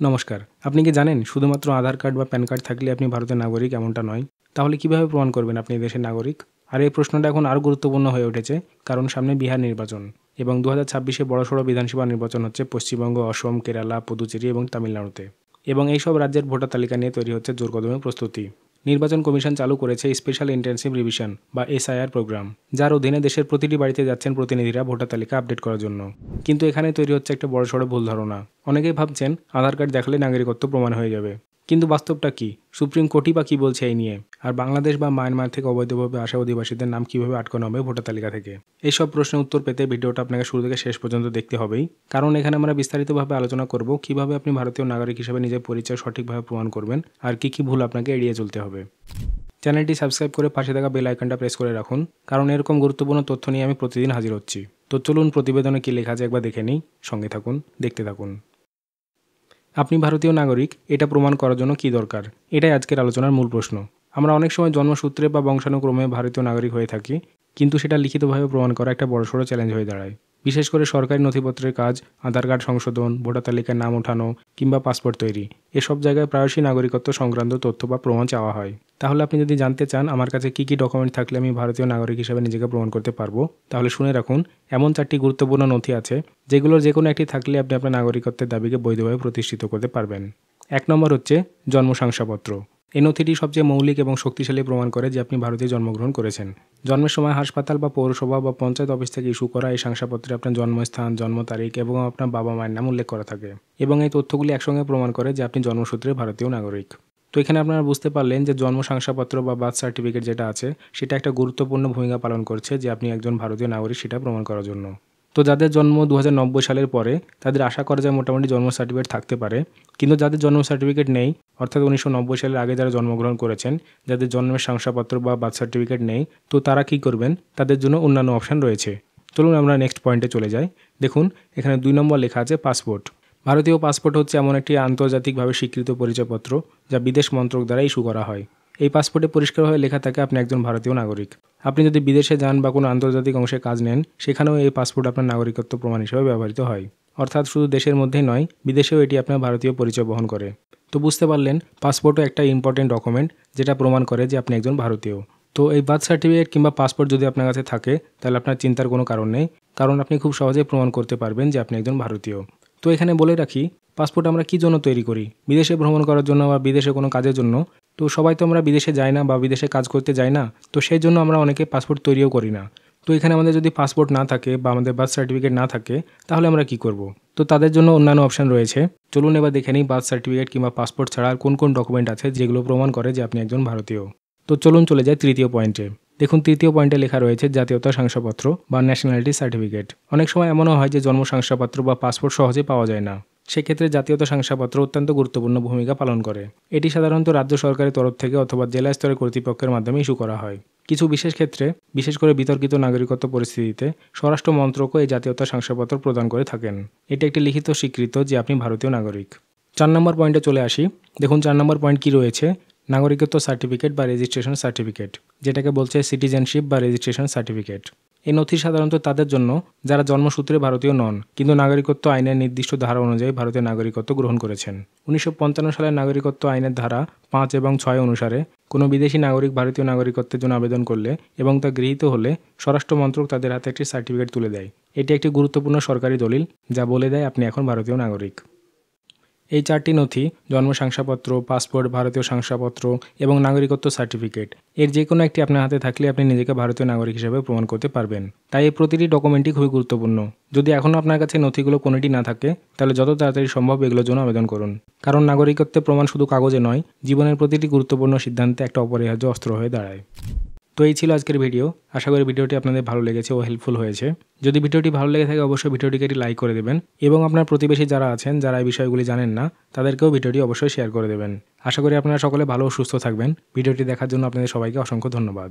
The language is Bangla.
নমস্কার। আপনি কি জানেন শুধুমাত্র আধার কার্ড বা প্যান কার্ড থাকলে আপনি ভারতের নাগরিক এমনটা নয়। তাহলে কিভাবে প্রমাণ করবেন আপনি এই দেশের নাগরিক? আর এই প্রশ্নটা এখন আরও গুরুত্বপূর্ণ হয়ে উঠেছে কারণ সামনে বিহার নির্বাচন এবং 2026-এ বড়সড় বিধানসভা নির্বাচন হচ্ছে পশ্চিমবঙ্গ, অসম, কেরালা, পুদুচেরি এবং তামিলনাড়ুতে। এবং এইসব রাজ্যের ভোটার তালিকা নিয়ে তৈরি হচ্ছে জোরকদমে প্রস্তুতি। নির্বাচন কমিশন চালু করেছে স্পেশাল ইন্টেনসিভ রিভিশন বা এসআইআর প্রোগ্রাম, যার অধীনে দেশের প্রতিটি বাড়িতে যাচ্ছেন প্রতিনিধিরা ভোটার তালিকা আপডেট করার জন্য। কিন্তু এখানে তৈরি হচ্ছে একটা বড়সড় ভুল ধারণা। অনেকেই ভাবছেন আধার কার্ড দেখালে নাগরিকত্ব প্রমাণ হয়ে যাবে, কিন্তু বাস্তবটা কি? সুপ্রিম কোর্টই বা কী বলছে এই নিয়ে? আর বাংলাদেশ বা মায়ানমার থেকে অবৈধভাবে আসা অধিবাসীদের নাম কীভাবে আটকানো হবে ভোটার তালিকা থেকে? এইসব প্রশ্নের উত্তর পেতে ভিডিওটা আপনাকে শুরু থেকে শেষ পর্যন্ত দেখতে হবেই, কারণ এখানে আমরা বিস্তারিতভাবে আলোচনা করব কিভাবে আপনি ভারতীয় নাগরিক হিসেবে নিজের পরিচয় সঠিকভাবে প্রমাণ করবেন আর কী কী ভুল আপনাকে এড়িয়ে চলতে হবে। চ্যানেলটি সাবস্ক্রাইব করে পাশে থাকা বেল আইকনটা প্রেস করে রাখুন, কারণ এরকম গুরুত্বপূর্ণ তথ্য নিয়ে আমি প্রতিদিন হাজির হচ্ছি। তো চলুন প্রতিবেদনে কী লেখা আছে একবার দেখে নিই। সঙ্গে থাকুন, দেখতে থাকুন। আপনি ভারতীয় নাগরিক এটা প্রমাণ করার জন্য কী দরকার? এটাই আজকের আলোচনার মূল প্রশ্ন। আমরা অনেক সময় জন্মসূত্রে বা বংশানুক্রমে ভারতীয় নাগরিক হয়ে থাকি, কিন্তু সেটা লিখিতভাবে প্রমাণ করা একটা বড়সড় চ্যালেঞ্জ হয়ে দাঁড়ায়। বিশেষ করে সরকারি নথিপত্রের কাজ, আধার কার্ড সংশোধন, ভোটার তালিকায় নাম ওঠানো কিংবা পাসপোর্ট তৈরি, এসব জায়গায় প্রায়শই নাগরিকত্ব সংক্রান্ত তথ্য বা প্রমাণ চাওয়া হয়। তাহলে আপনি যদি জানতে চান আমার কাছে কী কী ডকুমেন্ট থাকলে আমি ভারতীয় নাগরিক হিসেবে নিজেকে প্রমাণ করতে পারবো, তাহলে শুনে রাখুন। এমন 4টি গুরুত্বপূর্ণ নথি আছে যেগুলোর যে কোনো একটি থাকলে আপনি আপনার নাগরিকত্বের দাবিকে বৈধভাবে প্রতিষ্ঠিত করতে পারবেন। 1 নম্বর হচ্ছে জন্ম শংসাপত্র। এই নথিটি সবচেয়ে মৌলিক এবং শক্তিশালী প্রমাণ করে যে আপনি ভারতে জন্মগ্রহণ করেছেন। জন্মের সময় হাসপাতাল বা পৌরসভা বা পঞ্চায়েত অফিস থেকে ইস্যু করা এই শংসাপত্রে আপনার জন্মস্থান, জন্ম তারিখ এবং আপনার বাবা মায়ের নাম উল্লেখ করা থাকে, এবং এই তথ্যগুলি একসঙ্গে প্রমাণ করে যে আপনি জন্মসূত্রে ভারতীয় নাগরিক। তো এখানে আপনারা বুঝতে পারলেন যে জন্ম শংসাপত্র বা বার্থ সার্টিফিকেট যেটা আছে সেটা একটা গুরুত্বপূর্ণ ভূমিকা পালন করছে যে আপনি একজন ভারতীয় নাগরিক সেটা প্রমাণ করার জন্য। তো যাদের জন্ম 2090 সালের পরে তাদের আশা করা যায় মোটামুটি জন্ম সার্টিফিকেট থাকতে পারে, কিন্তু যাদের জন্ম সার্টিফিকেট নেই, অর্থাৎ 1990 সালের আগে যারা জন্মগ্রহণ করেছেন, যাদের জন্মের শংসাপত্র বা বার্থ সার্টিফিকেট নেই, তো তারা কী করবেন? তাদের জন্য অন্যান্য অপশান রয়েছে। চলুন আমরা নেক্সট পয়েন্টে চলে যাই। দেখুন এখানে 2 নম্বর লেখা আছে পাসপোর্ট। ভারতীয় পাসপোর্ট হচ্ছে এমন একটি আন্তর্জাতিকভাবে স্বীকৃত পরিচয়পত্র যা বিদেশ মন্ত্রক দ্বারা ইস্যু করা হয়। এই পাসপোর্টে পরিষ্কারভাবে লেখা থাকে আপনি একজন ভারতীয় নাগরিক। আপনি যদি বিদেশে যান বা কোনো আন্তর্জাতিক অংশে কাজ নেন, সেখানেও এই পাসপোর্ট আপনার নাগরিকত্ব প্রমাণ হিসেবে ব্যবহৃত হয়। অর্থাৎ শুধু দেশের মধ্যেই নয়, বিদেশেও এটি আপনার ভারতীয় পরিচয় বহন করে। তো বুঝতে পারলেন পাসপোর্টও একটা ইম্পর্টেন্ট ডকুমেন্ট যেটা প্রমাণ করে যে আপনি একজন ভারতীয়। তো এই বার্থ সার্টিফিকেট কিংবা পাসপোর্ট যদি আপনার কাছে থাকে তাহলে আপনার চিন্তার কোনো কারণ নেই, কারণ আপনি খুব সহজেই প্রমাণ করতে পারবেন যে আপনি একজন ভারতীয়। তো এখানে বলে রাখি, পাসপোর্ট আমরা কী জন্য তৈরি করি? বিদেশে ভ্রমণ করার জন্য বা বিদেশে কোনো কাজের জন্য। তো সবাই তো আমরা বিদেশে যাই না বা বিদেশে কাজ করতে যাই না, তো সেই জন্য আমরা অনেকে পাসপোর্ট তৈরিও করি না। তো এখানে আমাদের যদি পাসপোর্ট না থাকে বা আমাদের বার্থ সার্টিফিকেট না থাকে তাহলে আমরা কি করব? তো তাদের জন্য অন্যান্য অপশান রয়েছে। চলুন এবার দেখে নিই বার্থ সার্টিফিকেট কিংবা পাসপোর্ট ছাড়া আর কোন কোন ডকুমেন্ট আছে যেগুলো প্রমাণ করে যে আপনি একজন ভারতীয়। তো চলুন চলে যাই তৃতীয় পয়েন্টে। দেখুন তৃতীয় পয়েন্টে লেখা রয়েছে জাতীয়তা শংসাপত্র বা ন্যাশনালিটি সার্টিফিকেট। অনেক সময় এমনও হয় যে জন্ম শংসাপত্র বা পাসপোর্ট সহজে পাওয়া যায় না। সেক্ষেত্রে জাতীয়তা শংসাপত্র অত্যন্ত গুরুত্বপূর্ণ ভূমিকা পালন করে। এটি সাধারণত রাজ্য সরকারের তরফ থেকে অথবা জেলা স্তরের কর্তৃপক্ষের মাধ্যমে ইস্যু করা হয়। কিছু বিশেষ ক্ষেত্রে, বিশেষ করে বিতর্কিত নাগরিকত্ব পরিস্থিতিতে, স্বরাষ্ট্র মন্ত্রকও এই জাতীয়তা শংসাপত্র প্রদান করে থাকেন। এটি একটি লিখিত স্বীকৃত যে আপনি ভারতীয় নাগরিক। 4 নম্বর পয়েন্টে চলে আসি। দেখুন 4 নম্বর পয়েন্ট কী রয়েছে? নাগরিকত্ব সার্টিফিকেট বা রেজিস্ট্রেশন সার্টিফিকেট, যেটাকে বলছে সিটিজেনশিপ বা রেজিস্ট্রেশন সার্টিফিকেট। এই নথি সাধারণত তাদের জন্য যারা জন্মসূত্রে ভারতীয় নন, কিন্তু নাগরিকত্ব আইনের নির্দিষ্ট ধারা অনুযায়ী ভারতের নাগরিকত্ব গ্রহণ করেছেন। 1955 সালের নাগরিকত্ব আইনের ধারা 5 এবং 6 অনুসারে কোনো বিদেশি নাগরিক ভারতীয় নাগরিকত্বের জন্য আবেদন করলে এবং তা গৃহীত হলে স্বরাষ্ট্র মন্ত্রক তাদের হাতে একটি সার্টিফিকেট তুলে দেয়। এটি একটি গুরুত্বপূর্ণ সরকারি দলিল যা বলে দেয় আপনি এখন ভারতীয় নাগরিক। এই 4টি নথি, জন্ম শংসাপত্র, পাসপোর্ট, ভারতীয় শংসাপত্র এবং নাগরিকত্ব সার্টিফিকেট, এর যে কোনো একটি আপনার হাতে থাকলে আপনি নিজেকে ভারতীয় নাগরিক হিসেবে প্রমাণ করতে পারবেন। তাই এই প্রতিটি ডকুমেন্টই খুবই গুরুত্বপূর্ণ। যদি এখনও আপনার কাছে নথিগুলো কোনোটি না থাকে তাহলে যত তাড়াতাড়ি সম্ভব এগুলোর জন্য আবেদন করুন, কারণ নাগরিকত্বের প্রমাণ শুধু কাগজে নয়, জীবনের প্রতিটি গুরুত্বপূর্ণ সিদ্ধান্তে একটা অপরিহার্য অস্ত্র হয়ে দাঁড়ায়। তো এই ছিল আজকের ভিডিও। আশা করি ভিডিওটি আপনাদের ভালো লেগেছে ও হেল্পফুল হয়েছে। যদি ভিডিওটি ভালো লেগে থাকে অবশ্যই ভিডিওটিকে একটি লাইক করে দেবেন, এবং আপনার প্রতিবেশী যারা আছেন যারা এই বিষয়গুলি জানেন না তাদেরকেও ভিডিওটি অবশ্যই শেয়ার করে দেবেন। আশা করি আপনারা সকলে ভালো ও সুস্থ থাকবেন। ভিডিওটি দেখার জন্য আপনাদের সবাইকে অসংখ্য ধন্যবাদ।